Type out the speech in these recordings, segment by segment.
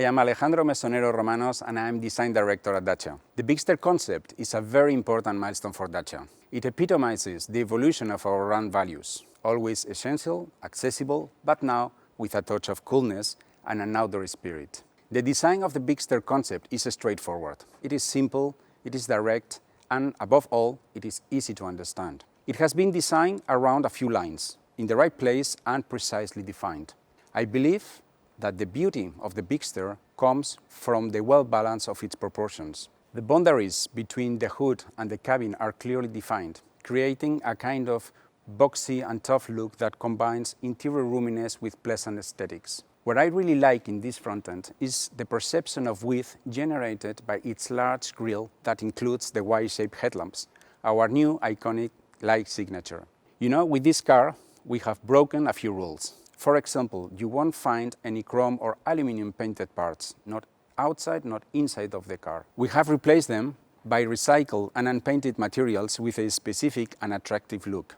am Alejandro Mesonero Romanos and I am Design Director at Dacia. The Bigster Concept is a very important milestone for Dacia. It epitomizes the evolution of our brand values, always essential, accessible, but now with a touch of coolness and an outdoor spirit. The design of the Bigster Concept is straightforward. It is simple, it is direct, and above all, it is easy to understand. It has been designed around a few lines, in the right place and precisely defined. I believe that the beauty of the Bigster comes from the well balance of its proportions. The boundaries between the hood and the cabin are clearly defined, creating a kind of boxy and tough look that combines interior roominess with pleasant aesthetics. What I really like in this front end is the perception of width generated by its large grille that includes the Y-shaped headlamps, our new iconic light signature. You know, with this car, we have broken a few rules. For example, you won't find any chrome or aluminum painted parts, not outside, not inside of the car. We have replaced them by recycled and unpainted materials with a specific and attractive look.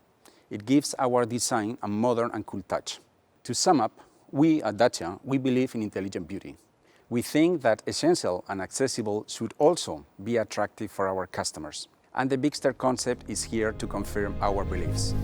It gives our design a modern and cool touch. To sum up, we at Dacia, we believe in intelligent beauty. We think that essential and accessible should also be attractive for our customers. And the Bigster Concept is here to confirm our beliefs.